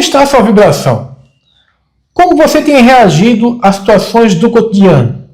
está a sua vibração? Como você tem reagido às situações do cotidiano?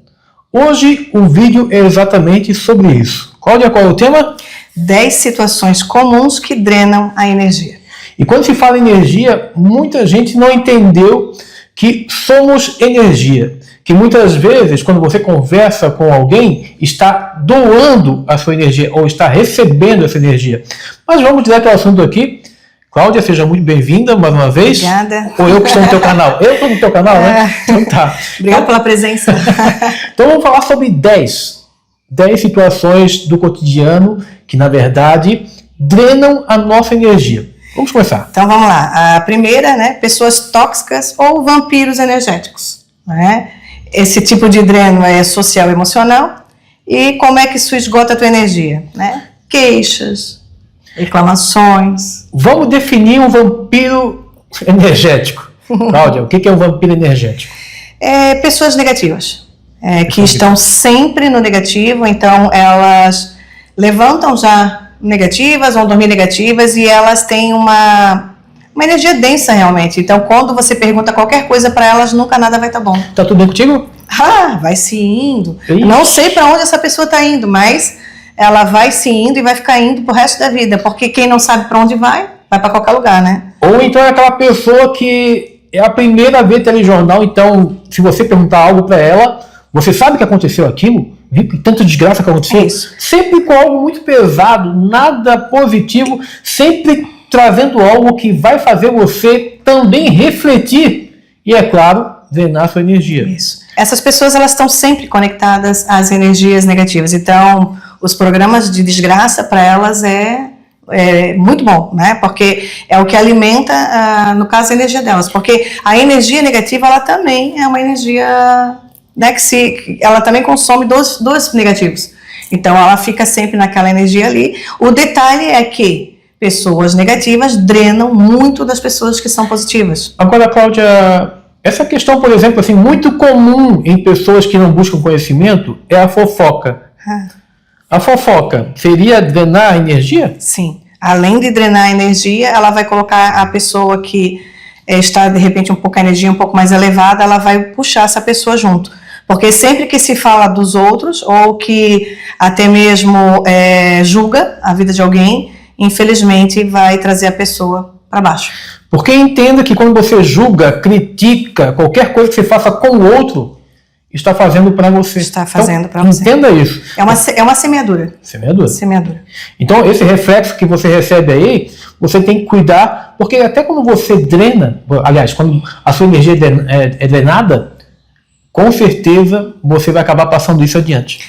Hoje o vídeo é exatamente sobre isso. Cláudia, qual é o tema? 10 situações comuns que drenam a energia. E quando se fala em energia, muita gente não entendeu que somos energia. Que muitas vezes, quando você conversa com alguém, está doando a sua energia ou está recebendo essa energia. Mas vamos direto ao assunto aqui. Cláudia, seja muito bem-vinda mais uma vez. Obrigada. Ou eu que estou no teu canal? Eu estou no teu canal, né? Então tá. Obrigada pela presença. Então vamos falar sobre 10 situações do cotidiano que, na verdade, drenam a nossa energia. Vamos começar. Então vamos lá. A primeira, né? Pessoas tóxicas ou vampiros energéticos. Né? Esse tipo de dreno é social e emocional. E como é que isso esgota a tua energia? Né? Queixas, reclamações. Vamos definir um vampiro energético. Cláudia, o que é um vampiro energético? Pessoas negativas. Que estão sempre no negativo, então elas levantam já negativas, vão dormir negativas e elas têm uma energia densa realmente. Então quando você pergunta qualquer coisa para elas, nunca nada vai estar bom. Tá tudo bem contigo? Vai se indo. Ixi. Não sei para onde essa pessoa está indo, mas ela vai se indo e vai ficar indo pro resto da vida, porque quem não sabe para onde vai para qualquer lugar, né? Ou então é aquela pessoa que é a primeira vez telejornal, então se você perguntar algo para ela, você sabe que aconteceu aquilo? Viu que tanta desgraça que aconteceu? Isso. Sempre com algo muito pesado, nada positivo, sempre trazendo algo que vai fazer você também refletir e, é claro, drenar sua energia. Isso. Essas pessoas, elas estão sempre conectadas às energias negativas, então os programas de desgraça para elas é muito bom, né? Porque é o que alimenta, no caso, a energia delas, porque a energia negativa, ela também é uma energia, né, ela também consome dois negativos. Então ela fica sempre naquela energia ali. O detalhe é que pessoas negativas drenam muito das pessoas que são positivas. Agora, Cláudia, essa questão, por exemplo, assim, muito comum em pessoas que não buscam conhecimento é a fofoca. A fofoca seria drenar a energia? Sim. Além de drenar a energia, ela vai colocar a pessoa que está, de repente, a energia um pouco mais elevada, ela vai puxar essa pessoa junto. Porque sempre que se fala dos outros, ou que até mesmo julga a vida de alguém, infelizmente vai trazer a pessoa para baixo. Porque entenda que quando você julga, critica, qualquer coisa que você faça com o outro, está fazendo para você. Está fazendo então, para você. Entenda isso. É uma semeadura. Semeadura. Semeadura. Então, esse reflexo que você recebe aí, você tem que cuidar, porque até quando você drena, aliás, quando a sua energia é drenada, com certeza você vai acabar passando isso adiante.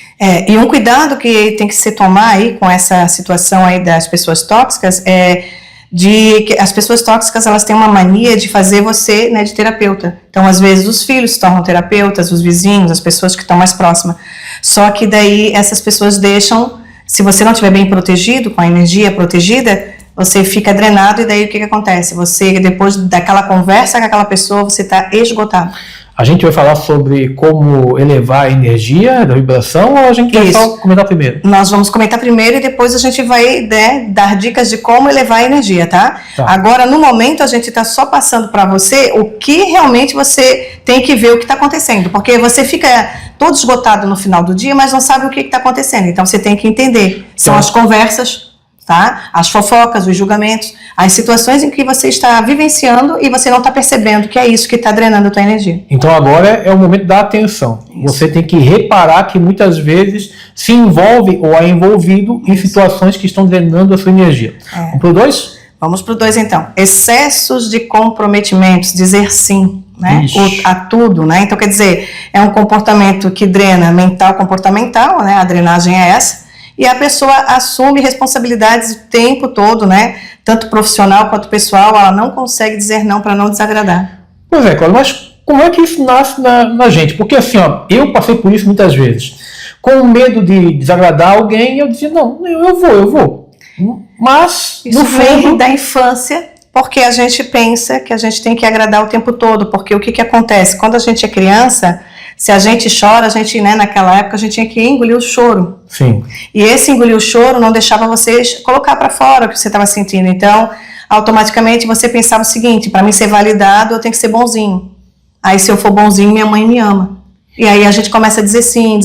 E um cuidado que tem que se tomar aí com essa situação aí das pessoas tóxicas de que as pessoas tóxicas, elas têm uma mania de fazer você, né, de terapeuta. Então, às vezes, os filhos se tornam terapeutas, os vizinhos, as pessoas que estão mais próximas. Só que daí essas pessoas deixam, se você não estiver bem protegido, com a energia protegida, você fica drenado e daí o que acontece? Você, depois daquela conversa com aquela pessoa, você está esgotado. A gente vai falar sobre como elevar a energia da vibração ou a gente vai só comentar primeiro? Nós vamos comentar primeiro e depois a gente vai, né, dar dicas de como elevar a energia, tá? Agora, no momento, a gente está só passando para você o que realmente você tem que ver o que está acontecendo. Porque você fica todo esgotado no final do dia, mas não sabe o que está acontecendo. Então, você tem que entender. São as conversas, tá? As fofocas, os julgamentos, as situações em que você está vivenciando e você não está percebendo que é isso que está drenando a tua energia. Então agora é o momento da atenção. Isso. Você tem que reparar que muitas vezes se envolve ou é envolvido em situações que estão drenando a sua energia. Vamos para o 2? Vamos para o 2 então. Excessos de comprometimentos, dizer sim, né? A tudo, né? Então quer dizer, é um comportamento que drena mental comportamental, né? A drenagem é essa. E a pessoa assume responsabilidades o tempo todo, né? Tanto profissional quanto pessoal, ela não consegue dizer não para não desagradar. Pois é, Cláudia, mas como é que isso nasce na gente? Porque assim, eu passei por isso muitas vezes. Com medo de desagradar alguém, eu dizia, não, eu vou. Mas, isso no fundo... vem da infância, porque a gente pensa que a gente tem que agradar o tempo todo. Porque o que acontece? Quando a gente é criança... Se a gente chora, a gente, né, naquela época, a gente tinha que engolir o choro. Sim. E esse engolir o choro não deixava você colocar para fora o que você estava sentindo. Então, automaticamente você pensava o seguinte: para mim ser validado, eu tenho que ser bonzinho. Aí, se eu for bonzinho, minha mãe me ama. E aí a gente começa a dizer sim,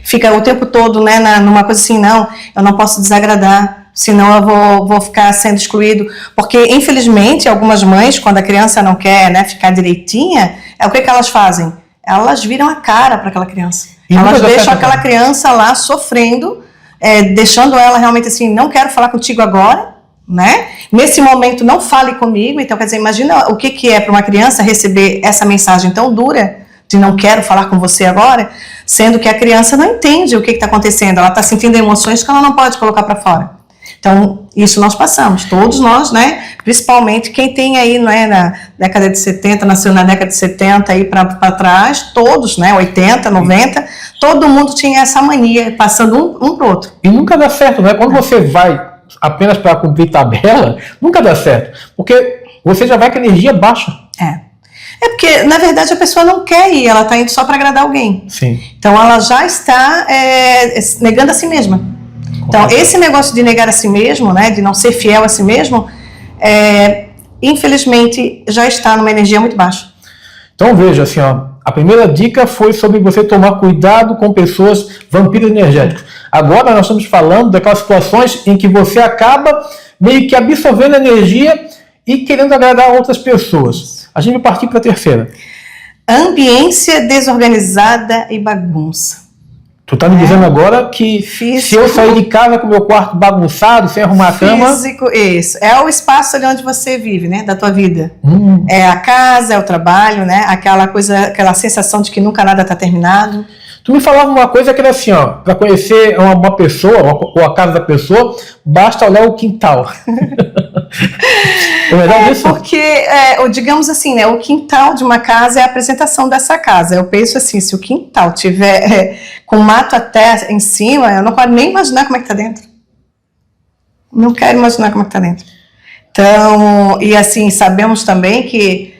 fica o tempo todo, né, numa coisa assim: não, eu não posso desagradar, senão eu vou ficar sendo excluído. Porque, infelizmente, algumas mães, quando a criança não quer, né, ficar direitinha, o que elas fazem? Elas viram a cara para aquela criança. Elas deixam aquela criança lá sofrendo, deixando ela realmente assim: não quero falar contigo agora, né? Nesse momento não fale comigo. Então, quer dizer, imagina o que é para uma criança receber essa mensagem tão dura de não quero falar com você agora, sendo que a criança não entende o que está acontecendo, ela está sentindo emoções que ela não pode colocar para fora. Então, isso nós passamos, todos nós, né? Principalmente quem tem aí, não é, na década de 70, nasceu na década de 70 aí para trás, todos, né? 80, 90, todo mundo tinha essa mania, passando um para o outro. E nunca dá certo, né? Quando você vai apenas para cumprir tabela, nunca dá certo, porque você já vai com a energia baixa. É porque, na verdade, a pessoa não quer ir, ela está indo só para agradar alguém. Sim. Então, ela já está negando a si mesma. Então, esse negócio de negar a si mesmo, né, de não ser fiel a si mesmo, infelizmente, já está numa energia muito baixa. Então, veja, assim, ó, a primeira dica foi sobre você tomar cuidado com pessoas vampiros energéticos. Agora nós estamos falando daquelas situações em que você acaba meio que absorvendo energia e querendo agradar outras pessoas. A gente vai partir para a terceira. Ambiência desorganizada e bagunça. Tu tá me dizendo agora que físico, se eu sair de casa com o meu quarto bagunçado, sem arrumar a cama... Físico, isso. É o espaço ali onde você vive, né? Da tua vida. É a casa, é o trabalho, né? Aquela coisa, aquela sensação de que nunca nada está terminado. Tu me falava uma coisa que era assim, ó, para conhecer uma pessoa, ou a casa da pessoa, basta olhar o quintal. É verdade isso? Porque, digamos assim, né, o quintal de uma casa é a apresentação dessa casa. Eu penso assim: se o quintal tiver com mato até em cima, eu não quero nem imaginar como é que está dentro. Não quero imaginar como é que está dentro. Então, e assim, sabemos também que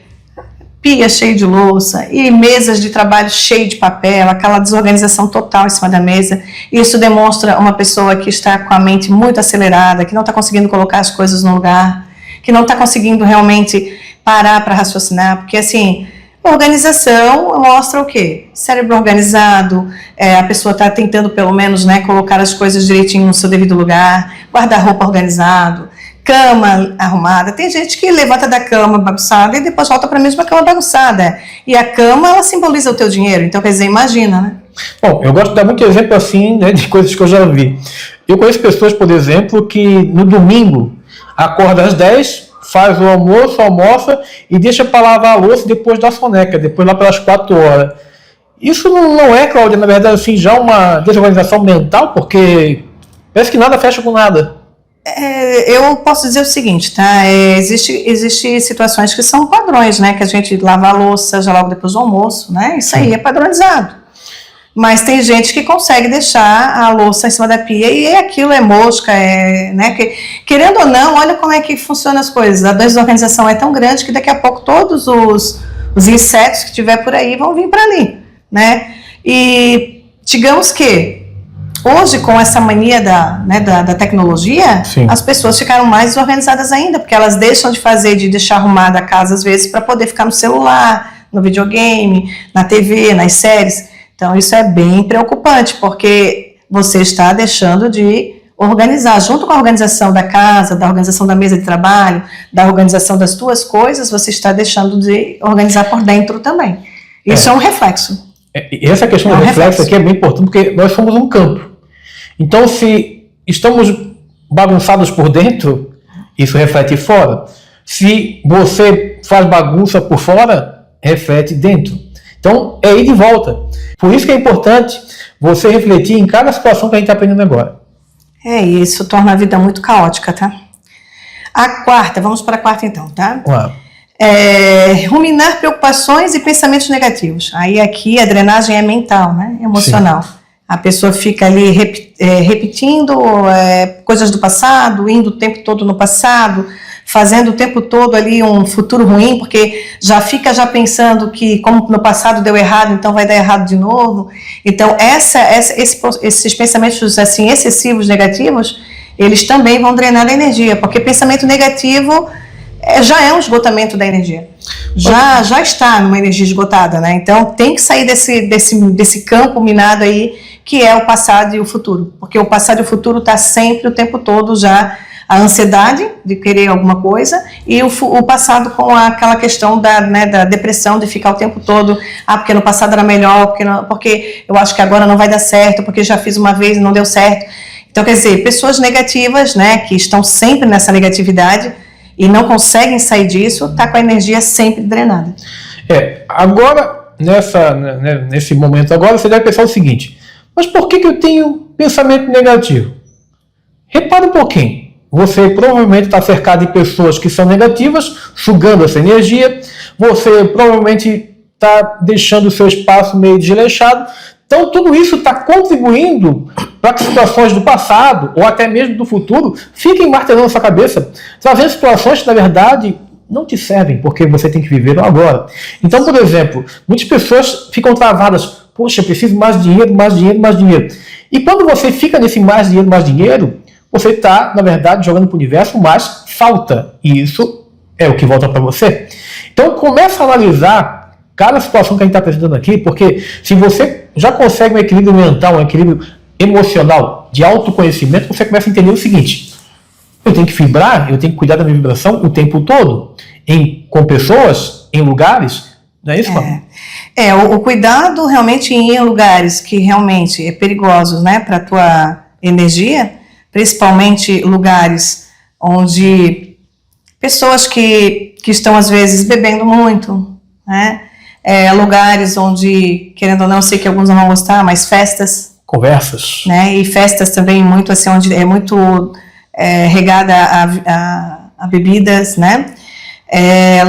pia cheia de louça e mesas de trabalho cheia de papel, aquela desorganização total em cima da mesa. Isso demonstra uma pessoa que está com a mente muito acelerada, que não está conseguindo colocar as coisas no lugar, que não está conseguindo realmente parar para raciocinar, porque assim, organização mostra o quê? Cérebro organizado, a pessoa está tentando pelo menos, né, colocar as coisas direitinho no seu devido lugar, guarda-roupa organizado, cama arrumada. Tem gente que levanta da cama bagunçada e depois volta para a mesma cama bagunçada. E a cama, ela simboliza o teu dinheiro. Então, quer dizer, imagina, né? Bom, eu gosto de dar muito exemplo assim, né, de coisas que eu já vi. Eu conheço pessoas, por exemplo, que no domingo acorda às 10, faz o almoço, almoça e deixa para lavar a louça depois da soneca, depois lá pelas 4 horas. Isso não é, Cláudia, na verdade, assim, já uma desorganização mental, porque parece que nada fecha com nada. Eu posso dizer o seguinte, tá? Existe situações que são padrões, né? Que a gente lava a louça já logo depois do almoço, né? Isso aí é padronizado. Mas tem gente que consegue deixar a louça em cima da pia e aquilo é mosca, né? Querendo ou não, olha como é que funcionam as coisas. A desorganização é tão grande que daqui a pouco todos os insetos que tiver por aí vão vir para ali, né? E digamos que hoje, com essa mania da tecnologia, sim, as pessoas ficaram mais desorganizadas ainda, porque elas deixam de deixar arrumada a casa, às vezes, para poder ficar no celular, no videogame, na TV, nas séries. Então, isso é bem preocupante, porque você está deixando de organizar, junto com a organização da casa, da organização da mesa de trabalho, da organização das tuas coisas, você está deixando de organizar por dentro também. Isso é um reflexo. Essa questão do reflexo aqui é bem importante, porque nós somos um campo. Então, se estamos bagunçados por dentro, isso reflete fora. Se você faz bagunça por fora, reflete dentro. Então, é ir de volta. Por isso que é importante você refletir em cada situação que a gente está aprendendo agora. Isso torna a vida muito caótica, tá? A quarta, vamos para a quarta então, tá? Uau. Ruminar preocupações e pensamentos negativos. Aí aqui a drenagem é mental, né? Emocional. Sim. A pessoa fica ali repetindo coisas do passado, indo o tempo todo no passado, fazendo o tempo todo ali um futuro ruim, porque já fica pensando que como no passado deu errado, então vai dar errado de novo. Então esses pensamentos assim excessivos, negativos, eles também vão drenar a energia, porque pensamento negativo já é um esgotamento da energia. Já está numa energia esgotada, né? Então tem que sair desse campo minado aí, que é o passado e o futuro. Porque o passado e o futuro está sempre, o tempo todo, já a ansiedade de querer alguma coisa, e o passado com aquela questão da depressão, de ficar o tempo todo, porque no passado era melhor, porque eu acho que agora não vai dar certo, porque já fiz uma vez e não deu certo. Então, quer dizer, pessoas negativas, né, que estão sempre nessa negatividade e não conseguem sair disso, tá com a energia sempre drenada. Agora, nesse momento agora, você deve pensar o seguinte: mas por que eu tenho pensamento negativo? Repara um pouquinho. Você provavelmente está cercado de pessoas que são negativas, sugando essa energia. Você provavelmente está deixando o seu espaço meio desleixado. Então, tudo isso está contribuindo para que situações do passado, ou até mesmo do futuro, fiquem martelando sua cabeça, trazendo situações que, na verdade, não te servem, porque você tem que viver no agora. Então, por exemplo, muitas pessoas ficam travadas. Poxa, eu preciso mais dinheiro, mais dinheiro, mais dinheiro. E quando você fica nesse mais dinheiro, você está, na verdade, jogando para o universo, mas falta. E isso é o que volta para você. Então, começa a analisar cada situação que a gente está apresentando aqui, porque se você já consegue um equilíbrio mental, um equilíbrio emocional, de autoconhecimento, você começa a entender o seguinte: eu tenho que vibrar, eu tenho que cuidar da minha vibração o tempo todo, com pessoas, em lugares. Não é isso, Paulo? O cuidado realmente em lugares que realmente é perigosos, né, para a tua energia, principalmente lugares onde pessoas que estão às vezes bebendo muito, né, lugares onde, querendo ou não, eu sei que alguns não vão gostar, mas festas, conversas, né, e festas também muito assim, onde é muito regada a bebidas, né,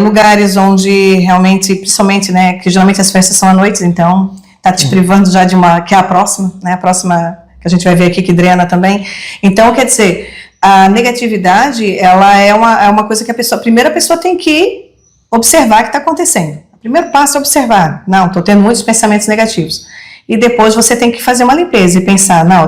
lugares onde realmente, principalmente, né, que geralmente as festas são à noite, então tá te privando já de que é a próxima, né, a próxima que a gente vai ver aqui que drena também. Então, quer dizer, a negatividade, ela é uma coisa que a primeira pessoa tem que observar o que está acontecendo. O primeiro passo é observar. Não, estou tendo muitos pensamentos negativos. E depois você tem que fazer uma limpeza e pensar, não,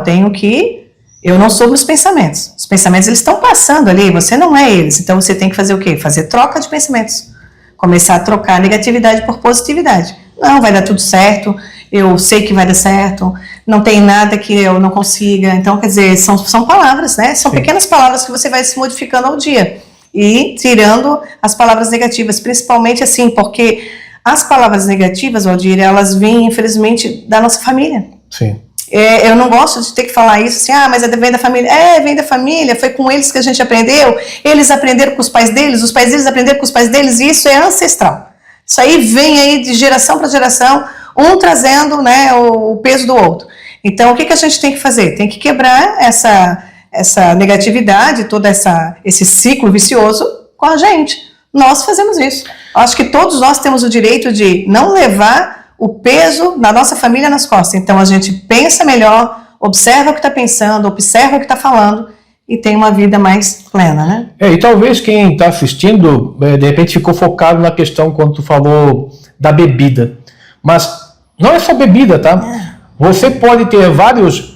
eu não sou dos pensamentos. Os pensamentos, eles estão passando ali, você não é eles. Então, você tem que fazer o quê? Fazer troca de pensamentos. Começar a trocar negatividade por positividade. Não, vai dar tudo certo, eu sei que vai dar certo, não tem nada que eu não consiga. Então, quer dizer, são palavras, né? São pequenas palavras que você vai se modificando ao dia e tirando as palavras negativas, principalmente assim, porque as palavras negativas, Valdir, elas vêm, infelizmente, da nossa família. Sim. Eu não gosto de ter que falar isso, assim, mas vem da família. Vem da família, foi com eles que a gente aprendeu, eles aprenderam com os pais deles aprenderam com os pais deles, e isso é ancestral. Isso aí vem aí de geração para geração, um trazendo, né, o peso do outro. Então, o que a gente tem que fazer? Tem que quebrar essa negatividade, todo esse ciclo vicioso com a gente. Nós fazemos isso. Acho que todos nós temos o direito de não levar o peso da nossa família nas costas. Então, a gente pensa melhor, observa o que está pensando, observa o que está falando e tem uma vida mais plena, né? E talvez quem está assistindo, de repente ficou focado na questão quando tu falou da bebida. Mas não é só bebida, tá? Você pode ter vários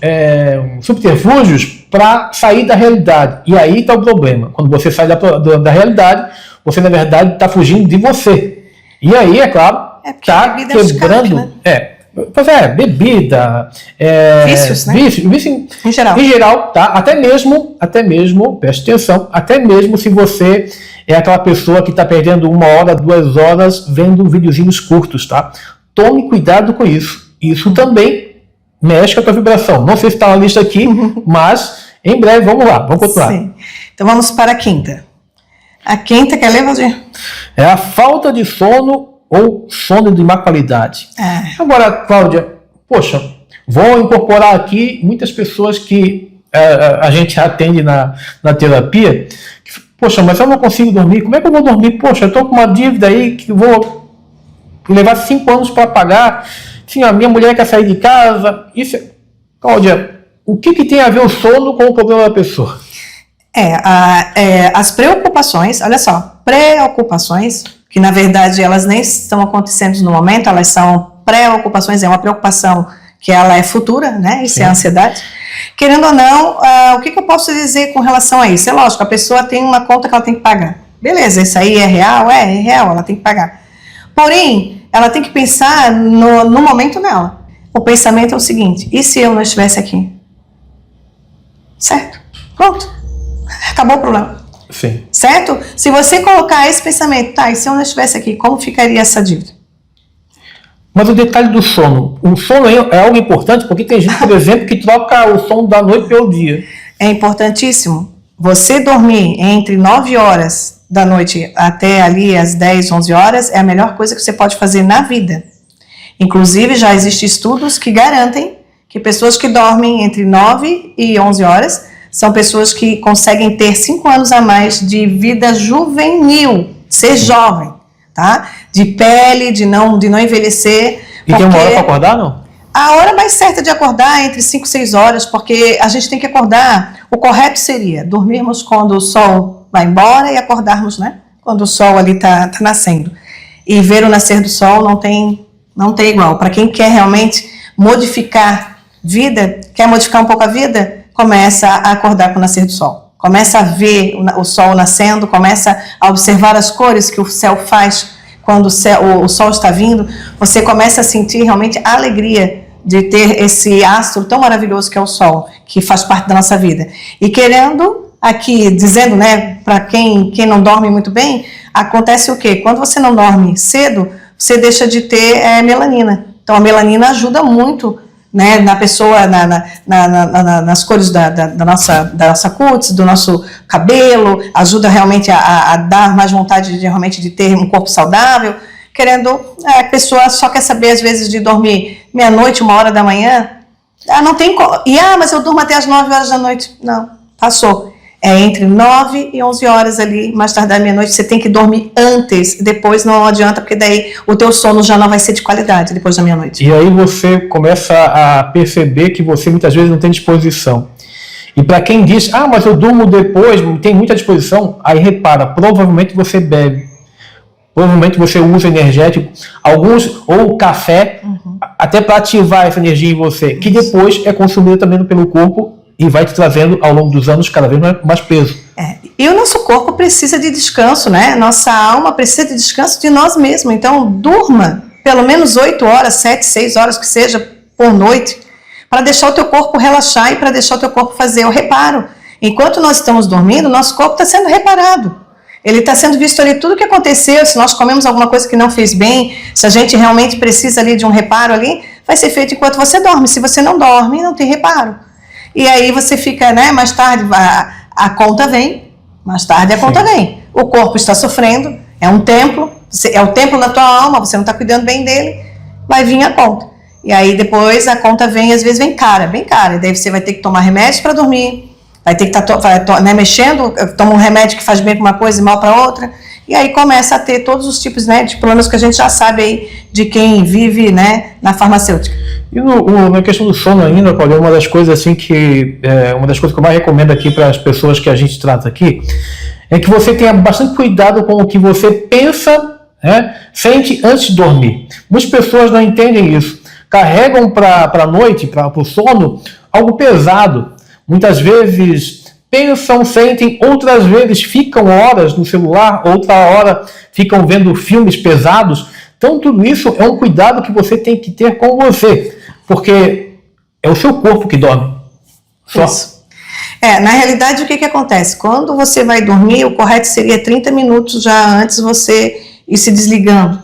subterfúgios para sair da realidade. E aí está o problema. Quando você sai da realidade, você, na verdade, está fugindo de você. E aí, é claro, está quebrando... bebida... vícios, né? Vício em geral. Em geral, tá? Até mesmo, preste atenção, até mesmo se você é aquela pessoa que está perdendo 1 hora, 2 horas vendo videozinhos curtos, tá? Tome cuidado com isso. Isso também mexe com a tua vibração. Não sei se está na lista aqui, mas em breve, vamos lá, vamos continuar. Sim. Então vamos para a quinta. A quinta, quer ler, Valdir? É a falta de sono ou sono de má qualidade. Agora, Cláudia, poxa, vou incorporar aqui muitas pessoas que a gente atende na terapia. Poxa, mas eu não consigo dormir. Como é que eu vou dormir? Poxa, eu estou com uma dívida aí que eu vou levar 5 anos para pagar. Sim, a minha mulher quer sair de casa. Cláudia, o que tem a ver o sono com o problema da pessoa? As preocupações, olha só, preocupações, que na verdade elas nem estão acontecendo no momento, elas são preocupações, é uma preocupação que ela é futura, né? Isso é a ansiedade. Querendo ou não, o que eu posso dizer com relação a isso? É lógico, a pessoa tem uma conta que ela tem que pagar. Beleza, isso aí é real? É real, ela tem que pagar. Porém, ela tem que pensar no momento dela. O pensamento é o seguinte: e se eu não estivesse aqui? Certo? Pronto. Acabou o problema. Sim. Certo? Se você colocar esse pensamento, tá, e se eu não estivesse aqui, como ficaria essa dívida? Mas o detalhe do sono. O sono é algo importante, porque tem gente, por exemplo, que troca o sono da noite pelo dia. É importantíssimo. Você dormir entre 9 horas da noite até ali às 10, 11 horas é a melhor coisa que você pode fazer na vida. Inclusive, já existem estudos que garantem que pessoas que dormem entre 9 e 11 horas são pessoas que conseguem ter 5 anos a mais de vida juvenil, ser jovem, tá? De pele, de não envelhecer. E tem uma hora para acordar, não? A hora mais certa de acordar é entre 5 e 6 horas, porque a gente tem que acordar. O correto seria dormirmos quando o sol vai embora e acordarmos, né? Quando o sol ali tá nascendo. E ver o nascer do sol não tem igual. Para quem quer realmente modificar vida, quer modificar um pouco a vida, começa a acordar com o nascer do sol. Começa a ver o sol nascendo, começa a observar as cores que o céu faz quando o sol está vindo. Você começa a sentir realmente a alegria de ter esse astro tão maravilhoso que é o sol, que faz parte da nossa vida. E querendo, aqui, dizendo, né, para quem não dorme muito bem, acontece o quê? Quando você não dorme cedo, você deixa de ter melanina. Então, a melanina ajuda muito, né, na pessoa, nas cores da nossa cutis, do nosso cabelo, ajuda realmente a dar mais vontade realmente de ter um corpo saudável. Querendo, a pessoa só quer saber às vezes de dormir meia-noite, 1h da manhã, não tem como. Mas eu durmo até as 9 horas da noite. Não, passou. É entre 9 e 11 horas ali, mais tarde da meia-noite, você tem que dormir antes, depois não adianta, porque daí o teu sono já não vai ser de qualidade depois da meia-noite. E aí você começa a perceber que você muitas vezes não tem disposição. E para quem diz, mas eu durmo depois, tem muita disposição, aí repara, provavelmente você bebe, provavelmente você usa energético, alguns, ou café, até para ativar essa energia em você, que depois é consumida também pelo corpo, e vai te trazendo, ao longo dos anos, cada vez mais peso. E o nosso corpo precisa de descanso, né? Nossa alma precisa de descanso de nós mesmos. Então, durma pelo menos 8 horas, 7, 6 horas que seja por noite, para deixar o teu corpo relaxar e para deixar o teu corpo fazer o reparo. Enquanto nós estamos dormindo, nosso corpo está sendo reparado. Ele está sendo visto ali tudo o que aconteceu, se nós comemos alguma coisa que não fez bem, se a gente realmente precisa ali de um reparo ali, vai ser feito enquanto você dorme. Se você não dorme, não tem reparo. E aí você fica, né, mais tarde a conta vem, mais tarde a conta vem. O corpo está sofrendo, é um templo, é o templo da tua alma, você não está cuidando bem dele, vai vir a conta. E aí depois a conta vem, às vezes vem cara, e daí você vai ter que tomar remédio para dormir, vai ter que estar mexendo, toma um remédio que faz bem para uma coisa e mal para outra, e aí começa a ter todos os tipos, né, de problemas que a gente já sabe aí de quem vive, né, na farmacêutica. E na questão do sono ainda, Paulo, uma das coisas assim uma das coisas que eu mais recomendo aqui para as pessoas que a gente trata aqui, é que você tenha bastante cuidado com o que você pensa, né, sente antes de dormir. Muitas pessoas não entendem isso. Carregam para a noite, para o sono, algo pesado. Muitas vezes pensam, sentem, outras vezes ficam horas no celular, outra hora ficam vendo filmes pesados. Então, tudo isso é um cuidado que você tem que ter com você, porque é o seu corpo que dorme. Só. Isso. Na realidade, o que acontece? Quando você vai dormir, o correto seria 30 minutos já antes você ir se desligando,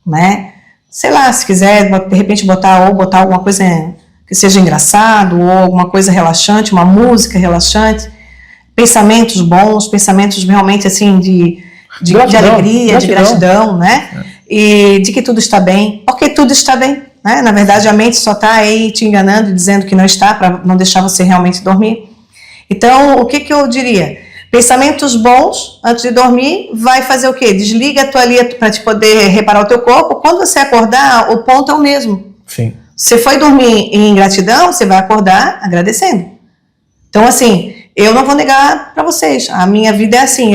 né? Sei lá, se quiser, de repente botar alguma coisa que seja engraçado, ou alguma coisa relaxante, uma música relaxante, pensamentos bons, pensamentos realmente assim de alegria, de gratidão, né? E de que tudo está bem, porque tudo está bem, né? Na verdade, a mente só está aí te enganando e dizendo que não está, para não deixar você realmente dormir. Então, o que eu diria? Pensamentos bons antes de dormir vai fazer o quê? Desliga a tua ali para te poder reparar o teu corpo. Quando você acordar, o ponto é o mesmo. Sim. Você foi dormir em gratidão, você vai acordar agradecendo. Então, assim, eu não vou negar para vocês, a minha vida é assim,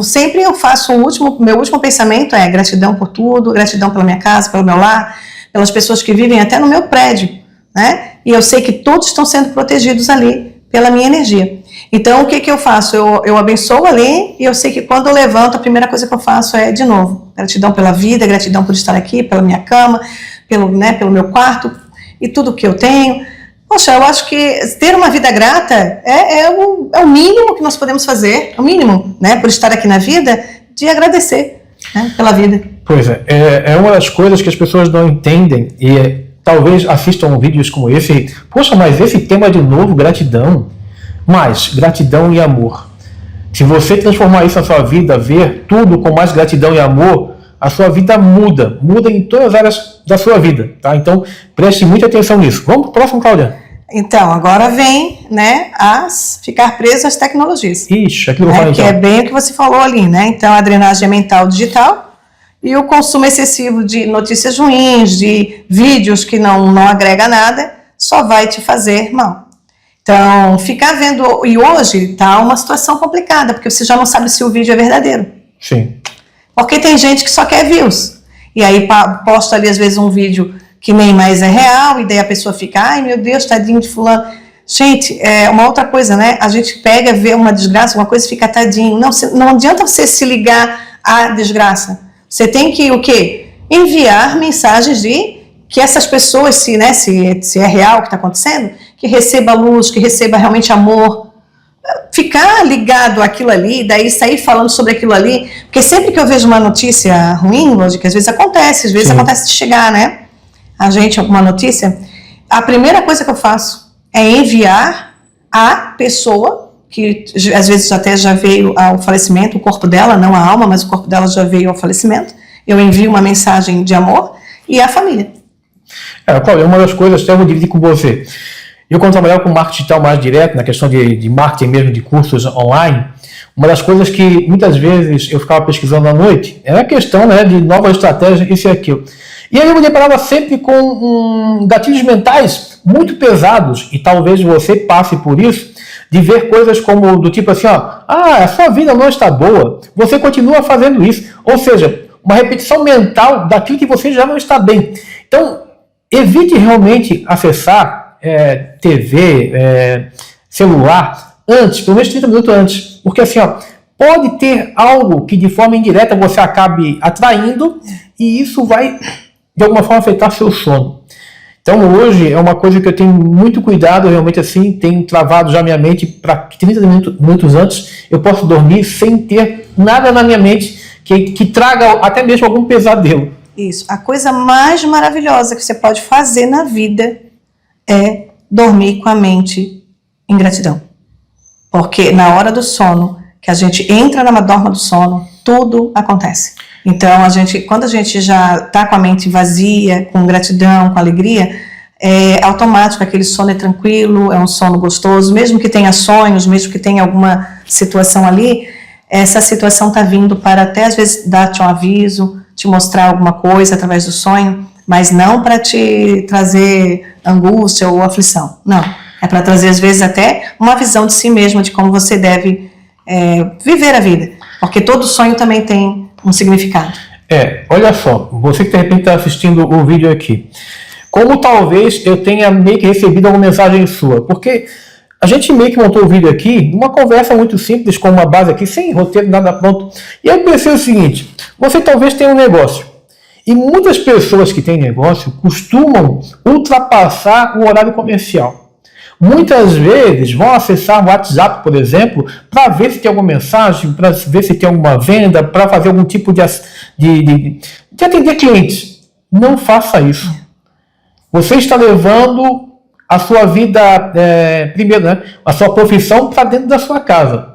sempre eu faço meu último pensamento é gratidão por tudo, gratidão pela minha casa, pelo meu lar, pelas pessoas que vivem até no meu prédio, né? E eu sei que todos estão sendo protegidos ali pela minha energia. Então, o que que eu faço? Eu abençoo ali e eu sei que quando eu levanto, a primeira coisa que eu faço é, de novo, gratidão pela vida, gratidão por estar aqui, pela minha cama, pelo meu quarto e tudo que eu tenho. Poxa, eu acho que ter uma vida grata é o mínimo que nós podemos fazer, o mínimo, né, por estar aqui na vida, de agradecer, né, pela vida. Pois é uma das coisas que as pessoas não entendem e talvez assistam vídeos como esse. Poxa, mas esse tema de novo, gratidão. Mais gratidão e amor. Se você transformar isso na sua vida, ver tudo com mais gratidão e amor, a sua vida muda em todas as áreas da sua vida, tá? Então, preste muita atenção nisso. Vamos para o próximo, Cláudia. Então, agora vem, né, ficar preso às tecnologias. Ixi, aquilo que eu falei, que é bem o que você falou ali, né? Então, a drenagem mental digital e o consumo excessivo de notícias ruins, de vídeos que não agrega nada, só vai te fazer mal. Então, ficar vendo... E hoje está uma situação complicada, porque você já não sabe se o vídeo é verdadeiro. Sim. Porque tem gente que só quer views. E aí posta ali, às vezes, um vídeo que nem mais é real, e daí a pessoa fica, ai meu Deus, tadinho de fulano. Gente, uma outra coisa, né? A gente pega, vê uma desgraça, uma coisa e fica tadinho. Não adianta você se ligar à desgraça. Você tem que, o quê? Enviar mensagens de que essas pessoas, se é real o que está acontecendo, que receba luz, que receba realmente amor. Ficar ligado àquilo ali, daí sair falando sobre aquilo ali, porque sempre que eu vejo uma notícia ruim, lógico, que às vezes acontece de chegar, né, a gente alguma notícia, a primeira coisa que eu faço é enviar a pessoa, que às vezes até já veio ao falecimento, o corpo dela, não a alma, mas o corpo dela já veio ao falecimento, eu envio uma mensagem de amor, e a família. Cláudia, uma das coisas que eu vou dividir com você. Eu, quando trabalhava com marketing digital mais direto, na questão de marketing mesmo, de cursos online, uma das coisas que muitas vezes eu ficava pesquisando à noite era a questão, né, de novas estratégias, isso e aquilo. E aí eu me deparava sempre com gatilhos mentais muito pesados, e talvez você passe por isso, de ver coisas como do tipo assim, a sua vida não está boa, você continua fazendo isso. Ou seja, uma repetição mental daquilo que você já não está bem. Então, evite realmente acessar TV, celular, antes, pelo menos 30 minutos antes. Porque assim, pode ter algo que de forma indireta você acabe atraindo e isso vai, de alguma forma, afetar seu sono. Então, hoje é uma coisa que eu tenho muito cuidado, realmente assim, tenho travado já minha mente para que 30 minutos antes eu possa dormir sem ter nada na minha mente que traga até mesmo algum pesadelo. Isso. A coisa mais maravilhosa que você pode fazer na vida é dormir com a mente em gratidão. Porque na hora do sono, que a gente entra numa dorma do sono, tudo acontece. Então, quando a gente já está com a mente vazia, com gratidão, com alegria, é automático, aquele sono é tranquilo, é um sono gostoso, mesmo que tenha sonhos, mesmo que tenha alguma situação ali, essa situação está vindo para até às vezes dar-te um aviso, te mostrar alguma coisa através do sonho, mas não para te trazer angústia ou aflição, não. É para trazer às vezes até uma visão de si mesmo, de como você deve viver a vida, porque todo sonho também tem um significado. Olha só, você que de repente está assistindo o vídeo aqui, como talvez eu tenha meio que recebido alguma mensagem sua, porque a gente meio que montou o vídeo aqui, uma conversa muito simples, com uma base aqui, sem roteiro, nada pronto. E aí eu pensei o seguinte, você talvez tenha um negócio. E muitas pessoas que têm negócio costumam ultrapassar o horário comercial. Muitas vezes vão acessar o WhatsApp, por exemplo, para ver se tem alguma mensagem, para ver se tem alguma venda, para fazer algum tipo de atender clientes. Não faça isso. Você está levando a sua vida, primeiro, né, a sua profissão para dentro da sua casa.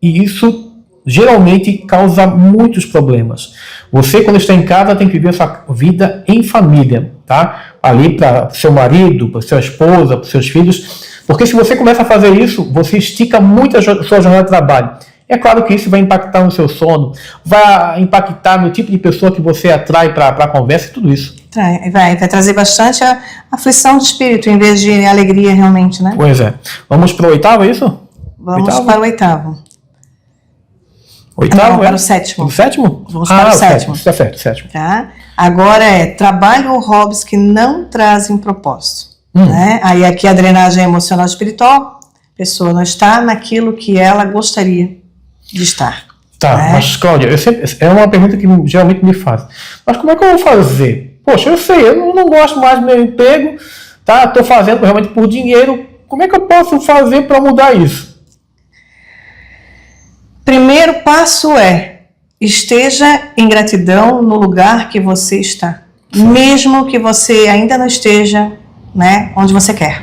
E isso geralmente causa muitos problemas. Você, quando está em casa, tem que viver a sua vida em família, tá? Ali para seu marido, para sua esposa, para seus filhos. Porque se você começa a fazer isso, você estica muito a sua jornada de trabalho. É claro que isso vai impactar no seu sono, vai impactar no tipo de pessoa que você atrai para a conversa e tudo isso. Vai trazer bastante aflição de espírito, em vez de alegria realmente, né? Pois é. Vamos para o oitavo, é isso? Vamos para o oitavo. Oitavo? Não, para o sétimo. O sétimo? Vamos para o sétimo. Está certo, sétimo. Tá? Agora trabalho ou hobbies que não trazem propósito. Né? Aí aqui a drenagem emocional e espiritual, a pessoa não está naquilo que ela gostaria de estar. Tá, né? mas Cláudia, é uma pergunta que geralmente me fazem. Mas como é que eu vou fazer? Poxa, eu sei, eu não gosto mais do meu emprego, tá? Estou fazendo realmente por dinheiro. Como é que eu posso fazer para mudar isso? Primeiro passo é: esteja em gratidão no lugar que você está. Sim. Mesmo que você ainda não esteja, né, onde você quer.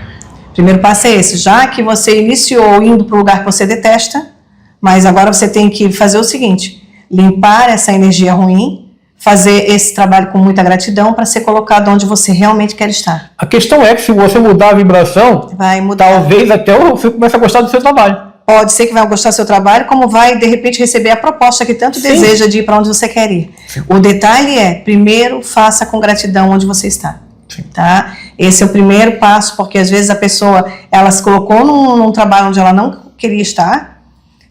Primeiro passo é esse. Já que você iniciou indo para o lugar que você detesta, mas agora você tem que fazer o seguinte: limpar essa energia ruim, fazer esse trabalho com muita gratidão para ser colocado onde você realmente quer estar. A questão é que se você mudar a vibração, vai mudar. Talvez até você comece a gostar do seu trabalho. Pode ser que vai gostar do seu trabalho, como vai, de repente, receber a proposta que tanto Sim. deseja de ir para onde você quer ir. Sim. O detalhe é, primeiro, faça com gratidão onde você está. Sim. Tá? Esse é o primeiro passo, porque às vezes a pessoa, ela se colocou num trabalho onde ela não queria estar,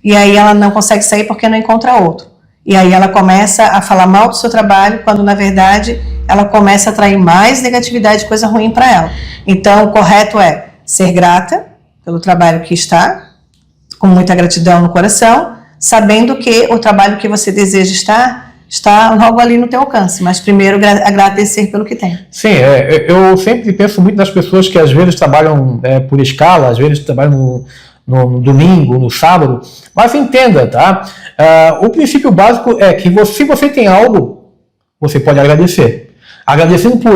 e aí ela não consegue sair porque não encontra outro. E aí ela começa a falar mal do seu trabalho, quando na verdade ela começa a atrair mais negatividade, coisa ruim para ela. Então o correto é ser grata pelo trabalho que está, com muita gratidão no coração, sabendo que o trabalho que você deseja estar está logo ali no teu alcance, mas primeiro agradecer pelo que tem. Sim, eu sempre penso muito nas pessoas que às vezes trabalham por escala, às vezes trabalham no domingo, no sábado, mas entenda, tá? O princípio básico é que se você tem algo, você pode agradecer. Agradecendo por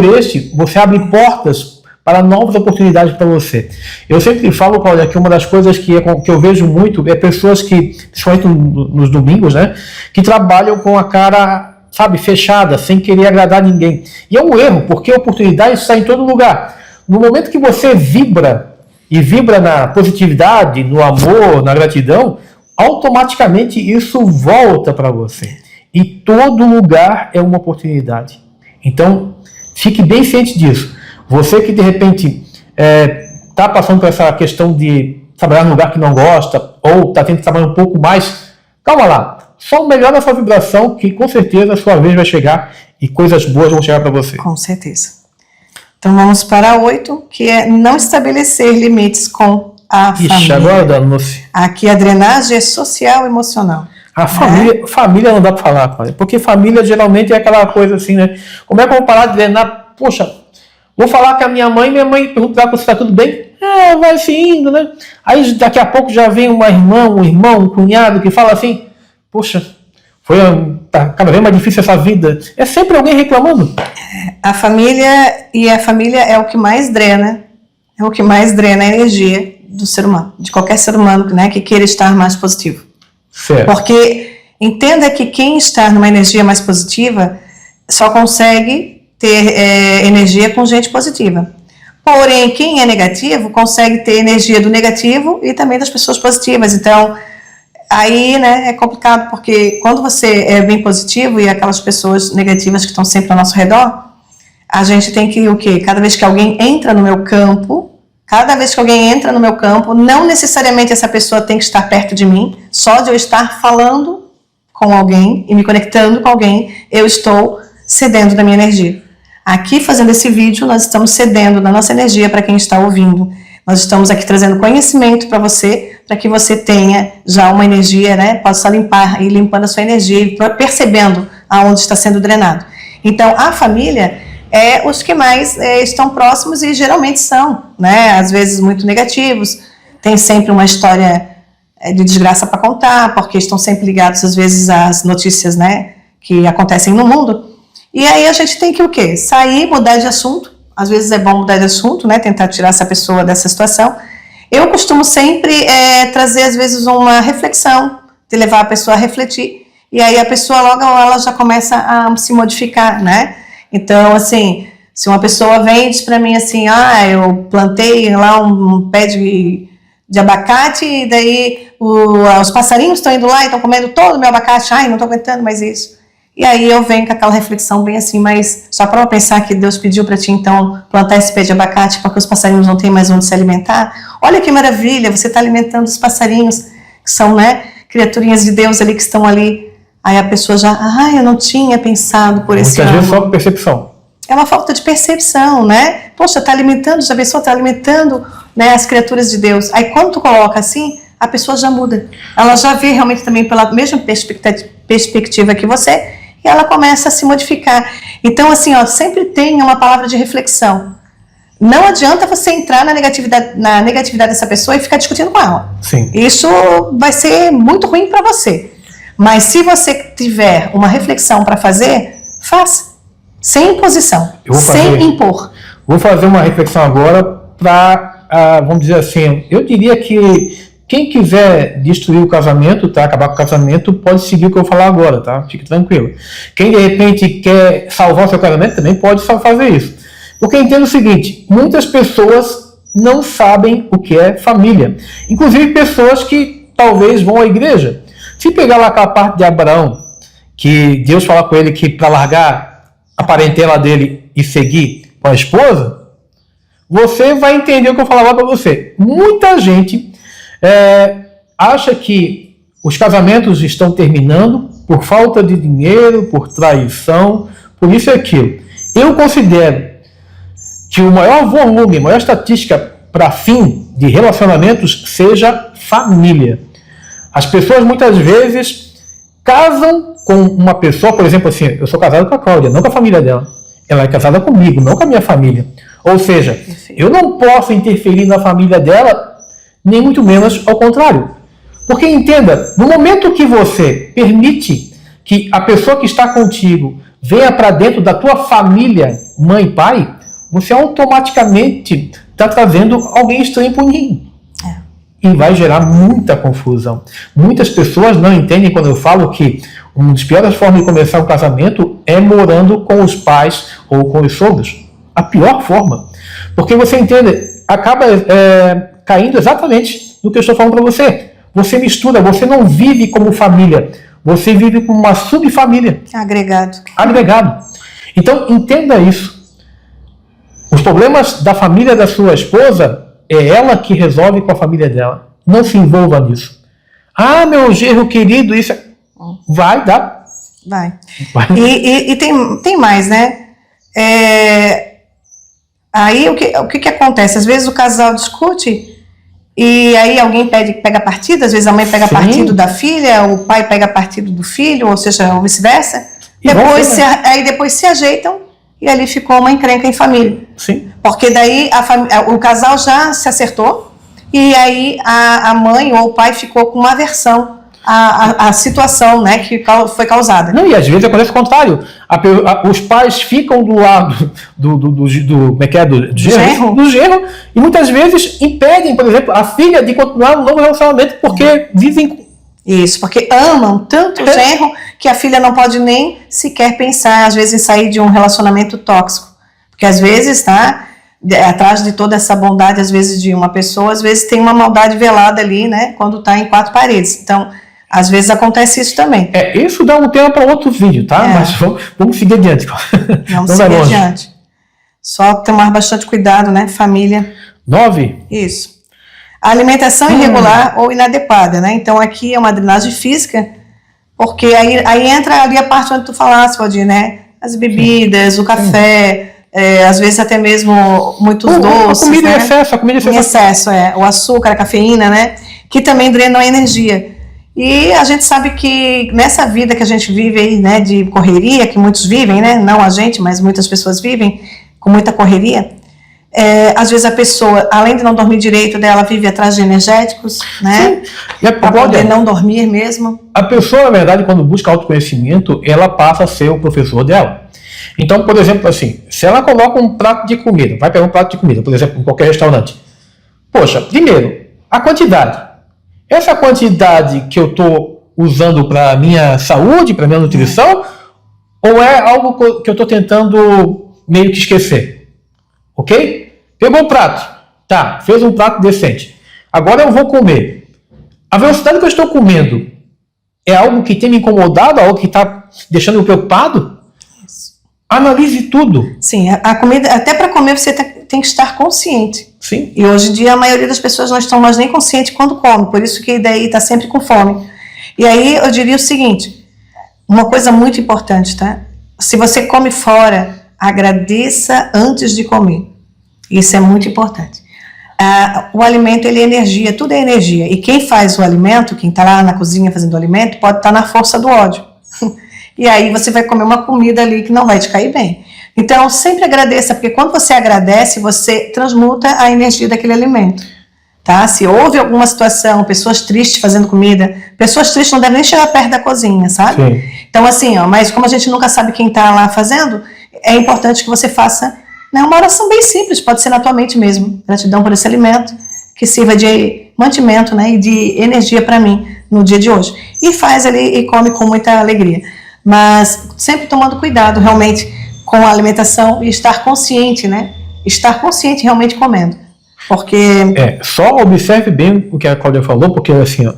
você abre portas para novas oportunidades para você. Eu sempre falo, Cláudia, que uma das coisas que eu vejo muito é pessoas que, principalmente nos domingos, né, que trabalham com a cara, sabe, fechada, sem querer agradar ninguém. E é um erro, porque a oportunidade está em todo lugar. No momento que você vibra, e vibra na positividade, no amor, na gratidão, automaticamente isso volta para você. E todo lugar é uma oportunidade. Então, fique bem ciente disso. Você que de repente está passando por essa questão de trabalhar num lugar que não gosta, ou está tendo que trabalhar um pouco mais, calma lá. Só melhora a sua vibração, que com certeza a sua vez vai chegar e coisas boas vão chegar para você. Com certeza. Então vamos para 8, que é não estabelecer limites com a família. Agora danou-se. Aqui a drenagem é social e emocional. A família não dá para falar, porque família geralmente é aquela coisa assim, né? Como é que eu vou parar de drenar? Poxa, vou falar com a minha mãe pergunta se está tudo bem. Vai se indo, né? Aí daqui a pouco já vem uma irmã, um irmão, um cunhado que fala assim, poxa, tá cada vez mais difícil essa vida. É sempre alguém reclamando. A família é o que mais drena, a energia do ser humano, de qualquer ser humano, né, que queira estar mais positivo. Certo. Porque entenda que quem está numa energia mais positiva só consegue ter energia com gente positiva. Porém, quem é negativo consegue ter energia do negativo e também das pessoas positivas. Então, aí, né, é complicado, porque quando você é bem positivo e aquelas pessoas negativas que estão sempre ao nosso redor, a gente tem que o quê? Cada vez que alguém entra no meu campo, não necessariamente essa pessoa tem que estar perto de mim, só de eu estar falando com alguém e me conectando com alguém, eu estou cedendo da minha energia. Aqui, fazendo esse vídeo, nós estamos cedendo da nossa energia para quem está ouvindo. Nós estamos aqui trazendo conhecimento para que você tenha já uma energia, né, possa limpar e limpando a sua energia e percebendo aonde está sendo drenado. Então, a família é os que mais estão próximos e geralmente são, né, às vezes muito negativos, tem sempre uma história de desgraça para contar, porque estão sempre ligados às vezes às notícias, né, que acontecem no mundo. E aí a gente tem que o quê? Sair, mudar de assunto. Às vezes é bom mudar de assunto, né, tentar tirar essa pessoa dessa situação. Eu costumo sempre trazer às vezes uma reflexão, de levar a pessoa a refletir, e aí a pessoa logo ela já começa a se modificar, né? Então, assim, se uma pessoa vem e diz para mim assim, eu plantei lá um pé de abacate e daí os passarinhos estão indo lá e estão comendo todo o meu abacate, não estou aguentando mais isso. E aí eu venho com aquela reflexão bem assim, mas só para pensar que Deus pediu para ti então plantar esse pé de abacate porque os passarinhos não têm mais onde se alimentar. Olha que maravilha, você está alimentando os passarinhos, que são, né, criaturinhas de Deus ali que estão ali. Aí a pessoa já, eu não tinha pensado por esse ângulo. Muitas vezes só por percepção. é uma falta de percepção, né? Poxa, está alimentando, já pensou, está alimentando, né, as criaturas de Deus. Aí quando tu coloca assim, a pessoa já muda. Ela já vê realmente também pela mesma perspectiva que você, e ela começa a se modificar. Então, assim, ó, sempre tenha uma palavra de reflexão. Não adianta você entrar na negatividade dessa pessoa e ficar discutindo com ela. Sim. Isso vai ser muito ruim para você. Mas se você tiver uma reflexão para fazer, faça. Sem imposição, sem impor. Vou fazer uma reflexão agora para, vamos dizer assim, eu diria que quem quiser destruir o casamento, tá, acabar com o casamento, pode seguir o que eu vou falar agora, tá? Fique tranquilo. Quem de repente quer salvar o seu casamento também pode fazer isso. Porque entenda o seguinte, muitas pessoas não sabem o que é família. Inclusive pessoas que talvez vão à igreja. Se pegar lá aquela parte de Abraão, que Deus fala com ele que para largar a parentela dele e seguir com a esposa, você vai entender o que eu falava para você. Muita gente acha que os casamentos estão terminando por falta de dinheiro, por traição, por isso e aquilo. Eu considero que o maior volume, a maior estatística para fim de relacionamentos seja família. As pessoas muitas vezes casam com uma pessoa, por exemplo, assim, eu sou casado com a Cláudia, não com a família dela. Ela é casada comigo, não com a minha família. Ou seja, eu não posso interferir na família dela, nem muito menos ao contrário. Porque entenda, no momento que você permite que a pessoa que está contigo venha para dentro da tua família, mãe e pai, você automaticamente está trazendo alguém estranho para o ninho. E vai gerar muita confusão. Muitas pessoas não entendem quando eu falo que uma das piores formas de começar um casamento é morando com os pais ou com os sogros. A pior forma. Porque você entende, acaba caindo exatamente no que eu estou falando para você. Você mistura, você não vive como família. Você vive como uma subfamília. Agregado. Então, entenda isso. Os problemas da família da sua esposa é ela que resolve com a família dela. Não se envolva nisso. Ah, meu genro querido, isso é... Vai dar. Vai. E tem mais, né? Aí o que acontece? Às vezes o casal discute e aí alguém pega partido, às vezes a mãe pega partido da filha, o pai pega partido do filho, ou seja, ou vice-versa. Aí depois se ajeitam e ali ficou uma encrenca em família. Sim. Porque daí o casal já se acertou e aí a mãe ou o pai ficou com uma aversão à situação, né, que foi causada. Não, e às vezes acontece o contrário. Os pais ficam do lado do genro e muitas vezes impedem, por exemplo, a filha de continuar no novo relacionamento porque dizem... Isso, porque amam tanto o genro que a filha não pode nem sequer pensar, às vezes, em sair de um relacionamento tóxico. Porque às vezes, atrás de toda essa bondade, às vezes, de uma pessoa, às vezes tem uma maldade velada ali, né, quando está em quatro paredes. Então, às vezes acontece isso também. Isso dá um tema para outro vídeo, tá? Mas vamos seguir adiante. Vamos seguir adiante. Só tomar bastante cuidado, né, família. 9. Isso. A alimentação irregular ou inadequada, né? Então, aqui é uma drenagem física, porque aí entra ali a parte onde tu falaste, Valdir, né? As bebidas, o café, às vezes até mesmo muitos doces. A comida né? em excesso, Em excesso, o açúcar, a cafeína, né? Que também drenam a energia. E a gente sabe que nessa vida que a gente vive aí, né, de correria, que muitos vivem, né? Não a gente, mas muitas pessoas vivem com muita correria. Às vezes a pessoa, além de não dormir direito, ela vive atrás de energéticos, né? Para poder não dormir mesmo. A pessoa, na verdade, quando busca autoconhecimento, ela passa a ser o professor dela. Então, por exemplo, assim, se ela coloca um prato de comida, vai pegar um prato de comida, por exemplo, em qualquer restaurante. Poxa, primeiro, a quantidade. Essa quantidade que eu estou usando para a minha saúde, para a minha nutrição, ou é algo que eu estou tentando meio que esquecer? Ok? Pegou um prato. Tá, fez um prato decente. Agora eu vou comer. A velocidade que eu estou comendo é algo que tem me incomodado, algo que está deixando me preocupado? Analise tudo. Sim, a comida, até para comer você tem que estar consciente. Sim. E hoje em dia a maioria das pessoas não estão mais nem conscientes quando come, por isso que daí está sempre com fome. E aí eu diria o seguinte, uma coisa muito importante, tá? Se você come fora, agradeça antes de comer. Isso é muito importante. O alimento, ele é energia, tudo é energia. E quem faz o alimento, quem está lá na cozinha fazendo o alimento, pode estar na força do ódio. E aí você vai comer uma comida ali que não vai te cair bem. Então, sempre agradeça, porque quando você agradece, você transmuta a energia daquele alimento. Tá? Se houve alguma situação, pessoas tristes fazendo comida, pessoas tristes não devem nem chegar perto da cozinha, sabe? Sim. Então, assim, mas como a gente nunca sabe quem está lá fazendo, é importante que você faça, né, uma oração bem simples, pode ser na tua mente mesmo. Gratidão por esse alimento, que sirva de mantimento, né, e de energia para mim no dia de hoje. E faz ali e come com muita alegria. Mas sempre tomando cuidado realmente com a alimentação e estar consciente, né? Estar consciente realmente comendo. Porque... só observe bem o que a Cláudia falou, porque assim, ó,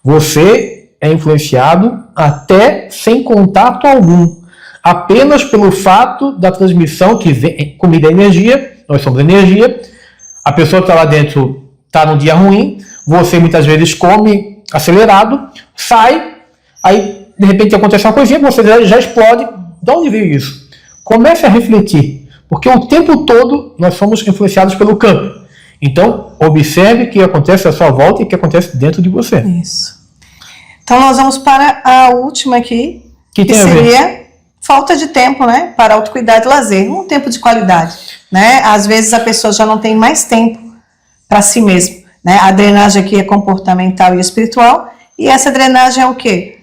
você é influenciado até sem contato algum. Apenas pelo fato da transmissão, que vem, comida é energia, nós somos energia, a pessoa que está lá dentro está num dia ruim, você muitas vezes come acelerado, sai, aí de repente acontece uma coisinha, você já explode. De onde veio isso? Comece a refletir, porque o tempo todo nós somos influenciados pelo campo. Então, observe o que acontece à sua volta e o que acontece dentro de você. Isso. Então, nós vamos para a última aqui, que seria falta de tempo, né, para autocuidado e lazer. Um tempo de qualidade, né? Às vezes a pessoa já não tem mais tempo para si mesma, né? A drenagem aqui é comportamental e espiritual, e essa drenagem é o quê?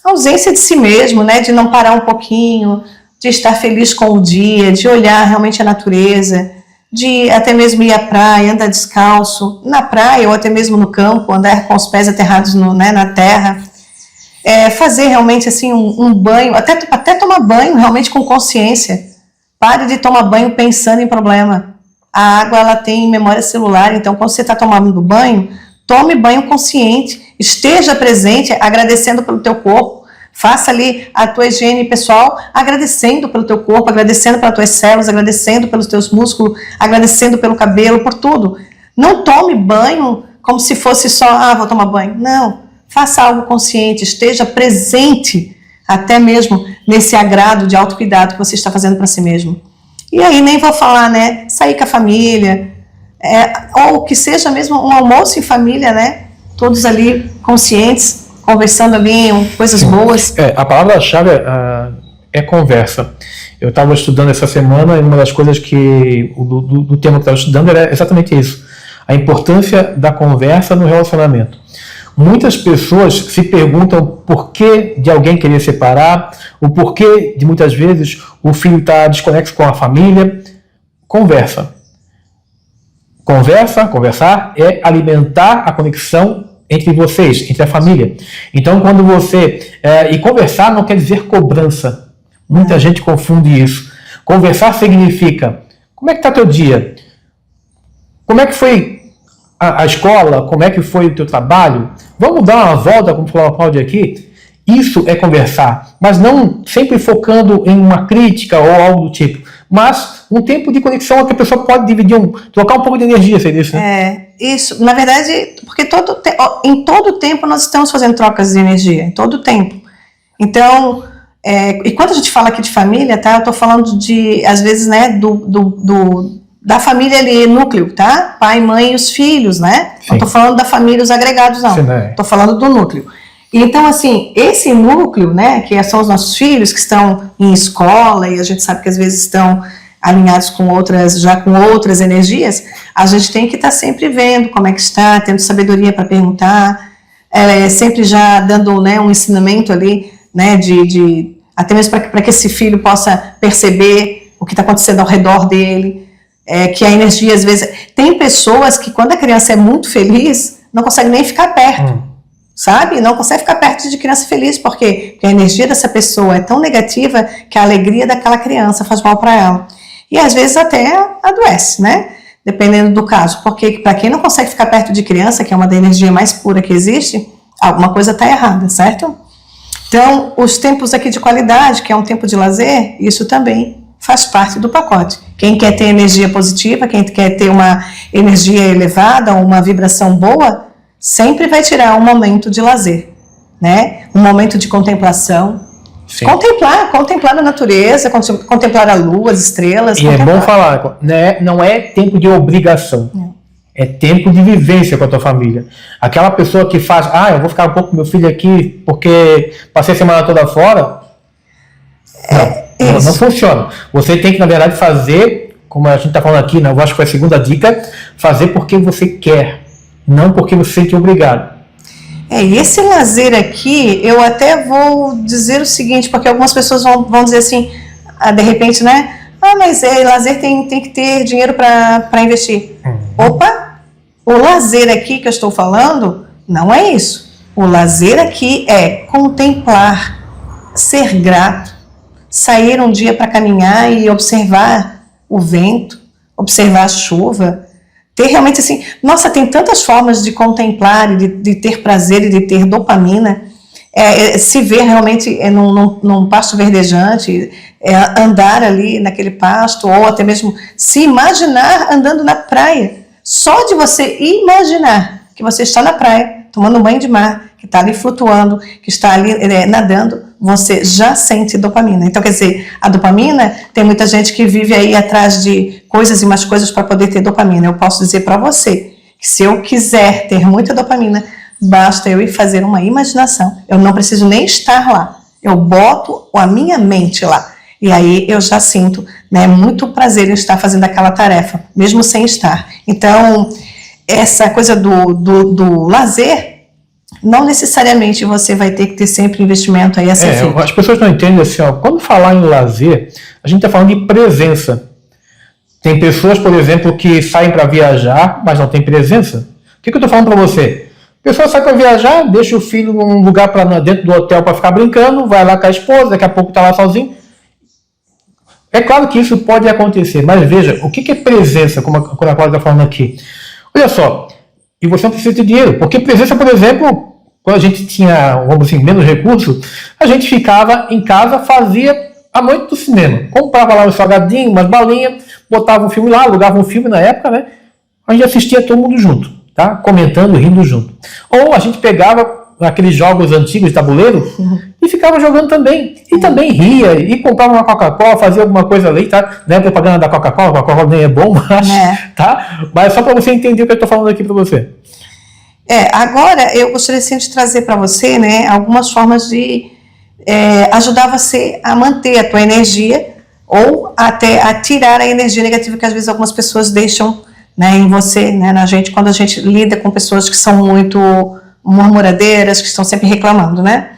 A ausência de si mesmo, né? De não parar um pouquinho, de estar feliz com o dia, de olhar realmente a natureza, de até mesmo ir à praia, andar descalço, na praia ou até mesmo no campo, andar com os pés aterrados na terra. Fazer realmente assim um banho, até tomar banho realmente com consciência. Pare de tomar banho pensando em problema. A água, ela tem memória celular, então quando você está tomando banho, tome banho consciente, esteja presente, agradecendo pelo teu corpo, faça ali a tua higiene pessoal, agradecendo pelo teu corpo, agradecendo pelas tuas células, agradecendo pelos teus músculos, agradecendo pelo cabelo, por tudo. Não tome banho como se fosse só, vou tomar banho. Não. Faça algo consciente, esteja presente até mesmo nesse agrado de autocuidado que você está fazendo para si mesmo. E aí nem vou falar, né, sair com a família, ou que seja mesmo um almoço em família, né, todos ali conscientes, conversando ali coisas boas. A palavra-chave é conversa. Eu estava estudando essa semana e uma das coisas do tema que eu estava estudando era exatamente isso, a importância da conversa no relacionamento. Muitas pessoas se perguntam por que de alguém querer separar, o porquê de muitas vezes o filho está desconexo com a família. Conversa. Conversar é alimentar a conexão entre vocês, entre a família. Então, quando você... e conversar não quer dizer cobrança. Muita gente confunde isso. Conversar significa, como é que está teu dia? Como é que foi a escola? Como é que foi o teu trabalho? Vamos dar uma volta, como falou a Cláudia aqui? Isso é conversar, mas não sempre focando em uma crítica ou algo do tipo, mas um tempo de conexão que a pessoa pode dividir, trocar um pouco de energia, seria isso, né? Isso, na verdade, porque em todo tempo nós estamos fazendo trocas de energia, em todo tempo. Então, e quando a gente fala aqui de família, tá? Eu estou falando às vezes, né, da família ali, núcleo, tá? Pai, mãe e os filhos, né? Sim. Não estou falando da família, os agregados, não. Estou falando do núcleo. Então, assim, esse núcleo, né, que são os nossos filhos que estão em escola, e a gente sabe que às vezes estão alinhados com outras energias, a gente tem que estar sempre vendo como é que está, tendo sabedoria para perguntar, sempre já dando, né, um ensinamento ali, né, até mesmo para que esse filho possa perceber o que está acontecendo ao redor dele. Que a energia, às vezes... Tem pessoas que, quando a criança é muito feliz, não consegue nem ficar perto, sabe? Não consegue ficar perto de criança feliz, porque a energia dessa pessoa é tão negativa que a alegria daquela criança faz mal para ela. E, às vezes, até adoece, né? Dependendo do caso. Porque, para quem não consegue ficar perto de criança, que é uma da energia mais pura que existe, alguma coisa está errada, certo? Então, os tempos aqui de qualidade, que é um tempo de lazer, isso também faz parte do pacote. Quem quer ter energia positiva, quem quer ter uma energia elevada, uma vibração boa, sempre vai tirar um momento de lazer, né? Um momento de contemplação, Sim. Contemplar a natureza, contemplar a lua, as estrelas. E é bom falar, né? Não é tempo de obrigação. É tempo de vivência com a tua família. Aquela pessoa que faz, eu vou ficar um pouco com meu filho aqui porque passei a semana toda fora. Não funciona. Você tem que, na verdade, fazer, como a gente está falando aqui, eu acho que foi a segunda dica, fazer porque você quer, não porque você se sente obrigado. E esse lazer aqui, eu até vou dizer o seguinte, porque algumas pessoas vão dizer assim, de repente, né? Mas lazer tem que ter dinheiro para investir. Opa! O lazer aqui que eu estou falando não é isso. O lazer aqui é contemplar, ser grato, sair um dia para caminhar e observar o vento, observar a chuva, ter realmente assim, nossa, tem tantas formas de contemplar e de ter prazer e de ter dopamina, se ver realmente num pasto verdejante, andar ali naquele pasto, ou até mesmo se imaginar andando na praia. Só de você imaginar que você está na praia, tomando um banho de mar, que está ali flutuando, que está ali nadando, você já sente dopamina. Então, quer dizer, a dopamina, tem muita gente que vive aí atrás de coisas e mais coisas para poder ter dopamina. Eu posso dizer para você que se eu quiser ter muita dopamina, basta eu ir fazer uma imaginação. Eu não preciso nem estar lá. Eu boto a minha mente lá. E aí eu já sinto, né, muito prazer em estar fazendo aquela tarefa, mesmo sem estar. Então, essa coisa do lazer, não necessariamente você vai ter que ter sempre investimento aí a ser feito. As pessoas não entendem assim, quando falar em lazer, a gente está falando de presença. Tem pessoas, por exemplo, que saem para viajar, mas não tem presença. O que eu estou falando para você? A pessoa sai para viajar, deixa o filho num lugar dentro do hotel para ficar brincando, vai lá com a esposa, daqui a pouco está lá sozinho. É claro que isso pode acontecer, mas veja, o que é presença, como a Cláudia está falando aqui? Olha só, e você não precisa ter dinheiro, porque presença, por exemplo, quando a gente tinha, vamos assim, menos recursos, a gente ficava em casa, fazia a noite do cinema, comprava lá um salgadinho, umas balinhas, botava um filme lá, alugava um filme na época, né? A gente assistia todo mundo junto, tá? Comentando, rindo junto. Ou a gente pegava aqueles jogos antigos de tabuleiro e ficava jogando também. E também ria, e comprava uma Coca-Cola, fazia alguma coisa ali, tá? Não é propaganda da Coca-Cola, a Coca-Cola nem é bom, mas, tá? Mas só para você entender o que eu estou falando aqui para você. Agora eu gostaria sim de trazer para você, né, algumas formas de ajudar você a manter a tua energia ou até a tirar a energia negativa que às vezes algumas pessoas deixam, né, em você, né, na gente, quando a gente lida com pessoas que são muito murmuradeiras, que estão sempre reclamando, né?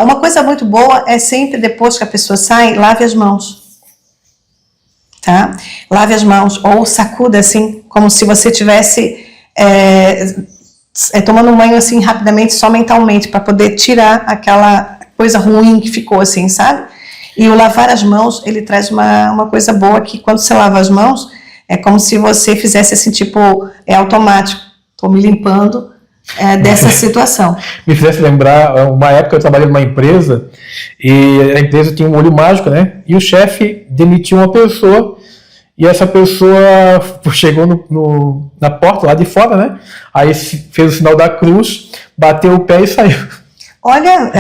Uma coisa muito boa é sempre depois que a pessoa sai, lave as mãos, tá? Lave as mãos ou sacuda assim, como se você tivesse tomando um banho assim rapidamente, só mentalmente, para poder tirar aquela coisa ruim que ficou assim, sabe? E o lavar as mãos, ele traz uma coisa boa que quando você lava as mãos, é como se você fizesse assim, tipo, automático, estou me limpando dessa situação. Me fizesse lembrar, uma época eu trabalhei numa empresa e a empresa tinha um olho mágico, né? E o chefe demitiu uma pessoa e essa pessoa chegou na porta lá de fora, né? Aí fez o sinal da cruz, bateu o pé e saiu. Olha,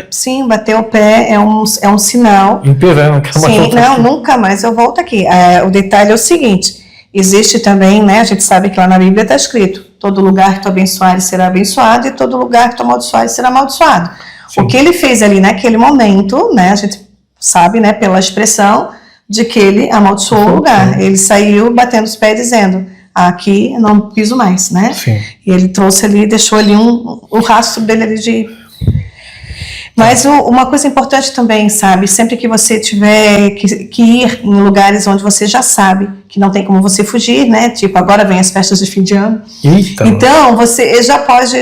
sim, bater o pé é um sinal. Empresa, não quer mais. Sim, não, nunca mais eu volto aqui. O detalhe é o seguinte, existe também, né, a gente sabe que lá na Bíblia está escrito, todo lugar que tu abençoares será abençoado e todo lugar que tu amaldiçoares será amaldiçoado. Sim. O que ele fez ali naquele momento, né, a gente sabe, né, pela expressão de que ele amaldiçoou o lugar. Ele saiu batendo os pés dizendo, aqui não piso mais, né? Sim. E ele trouxe ali, deixou ali o rastro dele ali de... Mas uma coisa importante também, sabe, sempre que você tiver que ir em lugares onde você já sabe que não tem como você fugir, né, tipo agora vem as festas de fim de ano, então você já pode,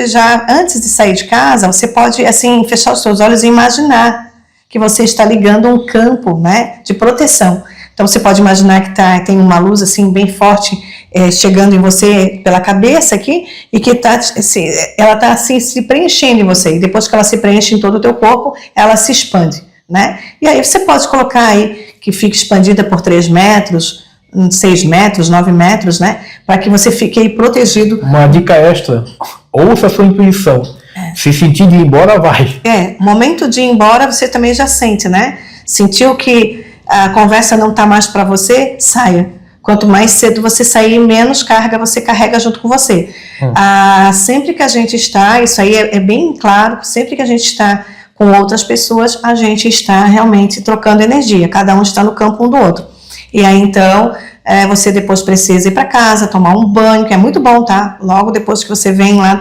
antes de sair de casa, você pode assim, fechar os seus olhos e imaginar que você está ligando um campo, né, de proteção. Então você pode imaginar que tem uma luz assim bem forte chegando em você pela cabeça aqui e que ela está assim se preenchendo em você. E depois que ela se preenche em todo o teu corpo, ela se expande, né? E aí você pode colocar aí que fique expandida por 3 metros, 6 metros, 9 metros, né? Para que você fique aí protegido. Uma dica extra, ouça a sua intuição. Se sentir de ir embora, vai. Momento de ir embora, você também já sente, né? Sentiu que a conversa não está mais para você, saia. Quanto mais cedo você sair, menos carga você carrega junto com você. Sempre que a gente está, isso aí é bem claro, sempre que a gente está com outras pessoas, a gente está realmente trocando energia, cada um está no campo um do outro. E aí então, você depois precisa ir para casa, tomar um banho, que é muito bom, tá? Logo depois que você vem lá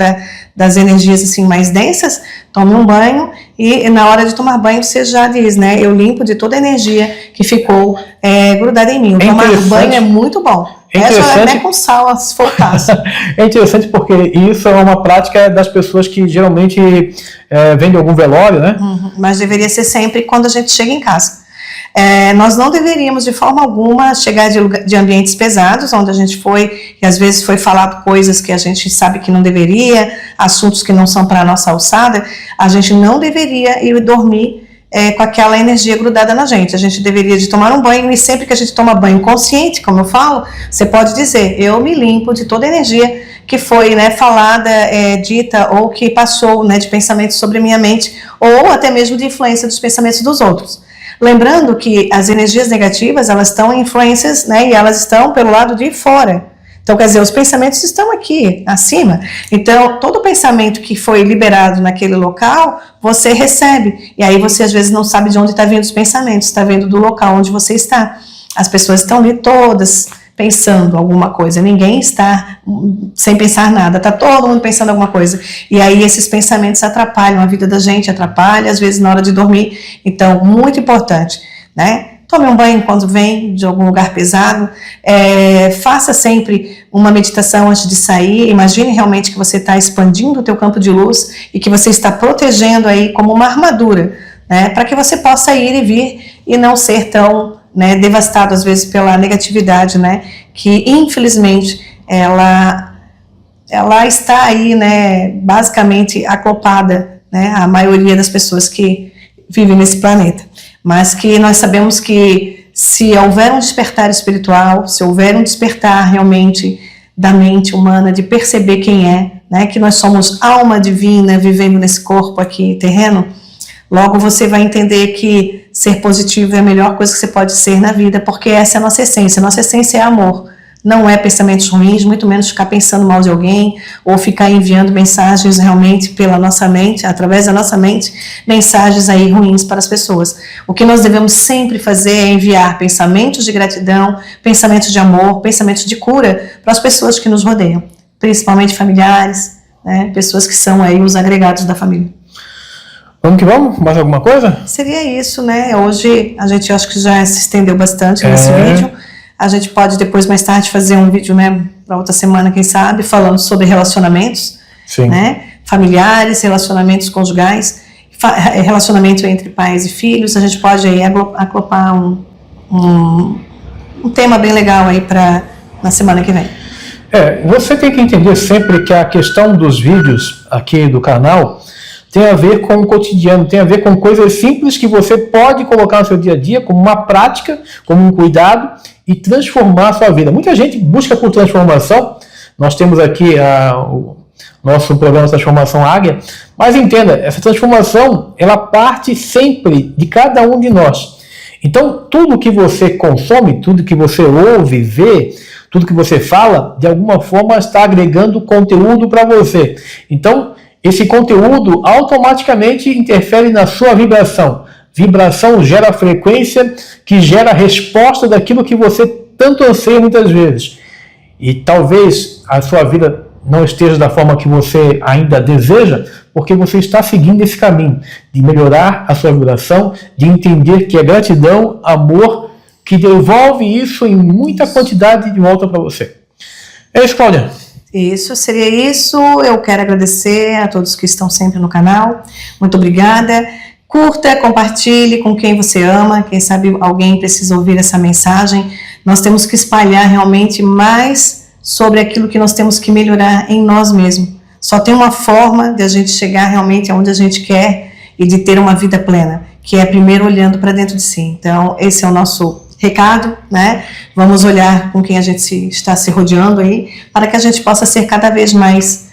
das energias assim mais densas, tome um banho e na hora de tomar banho você já diz, né? Eu limpo de toda a energia que ficou grudada em mim. Tomar banho é muito bom. Até com sal, se for o caso. É interessante porque isso é uma prática das pessoas que geralmente vêm de algum velório, né? Mas deveria ser sempre quando a gente chega em casa. Nós não deveríamos de forma alguma chegar de ambientes pesados, onde a gente foi, e às vezes foi falado coisas que a gente sabe que não deveria, assuntos que não são para a nossa alçada, a gente não deveria ir dormir com aquela energia grudada na gente. A gente deveria de tomar um banho, e sempre que a gente toma banho consciente, como eu falo, você pode dizer, eu me limpo de toda a energia que foi, né, falada, dita, ou que passou, né, de pensamentos sobre minha mente, ou até mesmo de influência dos pensamentos dos outros. Lembrando que as energias negativas, elas estão em influências, né, e elas estão pelo lado de fora. Então, quer dizer, os pensamentos estão aqui, acima. Então, todo pensamento que foi liberado naquele local, você recebe. E aí você, às vezes, não sabe de onde está vindo os pensamentos, está vindo do local onde você está. As pessoas estão ali todas pensando alguma coisa, ninguém está sem pensar nada, está todo mundo pensando alguma coisa, e aí esses pensamentos atrapalham a vida da gente, atrapalham às vezes na hora de dormir. Então, muito importante, né? Tome um banho quando vem de algum lugar pesado, faça sempre uma meditação antes de sair, imagine realmente que você está expandindo o teu campo de luz e que você está protegendo aí como uma armadura, né? Para que você possa ir e vir e não ser tão, né, devastado às vezes pela negatividade, né, que infelizmente ela está aí, né, basicamente acoplada, né, a maioria das pessoas que vivem nesse planeta, mas que nós sabemos que se houver um despertar espiritual, se houver um despertar realmente da mente humana, de perceber quem é, né, que nós somos alma divina vivendo nesse corpo aqui terreno, logo você vai entender que ser positivo é a melhor coisa que você pode ser na vida, porque essa é a nossa essência. Nossa essência é amor. Não é pensamentos ruins, muito menos ficar pensando mal de alguém, ou ficar enviando mensagens realmente pela nossa mente, através da nossa mente, mensagens aí ruins para as pessoas. O que nós devemos sempre fazer é enviar pensamentos de gratidão, pensamentos de amor, pensamentos de cura para as pessoas que nos rodeiam, principalmente familiares, né, pessoas que são aí os agregados da família. Vamos que vamos? Mais alguma coisa? Seria isso, né? Hoje a gente acho que já se estendeu bastante nesse vídeo. A gente pode depois, mais tarde, fazer um vídeo, né, para outra semana, quem sabe, falando sobre relacionamentos, né, familiares, relacionamentos conjugais, relacionamento entre pais e filhos. A gente pode aí acoplar um tema bem legal aí para na semana que vem. Você tem que entender sempre que a questão dos vídeos aqui do canal tem a ver com o cotidiano, tem a ver com coisas simples que você pode colocar no seu dia a dia como uma prática, como um cuidado e transformar a sua vida. Muita gente busca por transformação. Nós temos aqui o nosso programa de transformação Águia, mas entenda, essa transformação ela parte sempre de cada um de nós. Então, tudo que você consome, tudo que você ouve, vê, tudo que você fala, de alguma forma está agregando conteúdo para você. Então, esse conteúdo automaticamente interfere na sua vibração. Vibração gera frequência, que gera resposta daquilo que você tanto anseia muitas vezes. E talvez a sua vida não esteja da forma que você ainda deseja, porque você está seguindo esse caminho de melhorar a sua vibração, de entender que é gratidão, amor, que devolve isso em muita quantidade de volta para você. É isso, Cláudia. Isso, seria isso. Eu quero agradecer a todos que estão sempre no canal. Muito obrigada. Curta, compartilhe com quem você ama. Quem sabe alguém precisa ouvir essa mensagem. Nós temos que espalhar realmente mais sobre aquilo que nós temos que melhorar em nós mesmos. Só tem uma forma de a gente chegar realmente aonde a gente quer e de ter uma vida plena, que é primeiro olhando para dentro de si. Então, esse é o nosso recado, né? Vamos olhar com quem a gente está se rodeando aí, para que a gente possa ser cada vez mais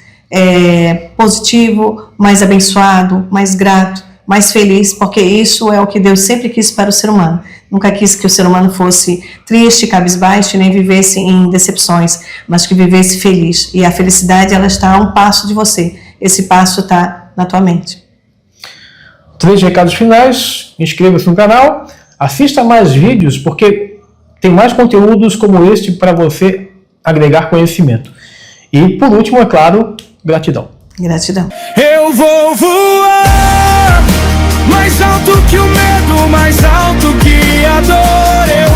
positivo, mais abençoado, mais grato, mais feliz, porque isso é o que Deus sempre quis para o ser humano. Nunca quis que o ser humano fosse triste, cabisbaixo, nem vivesse em decepções, mas que vivesse feliz. E a felicidade, ela está a um passo de você. Esse passo está na tua mente. 3 recados finais. Inscreva-se no canal, assista mais vídeos, porque tem mais conteúdos como este para você agregar conhecimento. E, por último, é claro, gratidão. Gratidão. Eu vou voar mais alto que o medo, mais alto que a dor.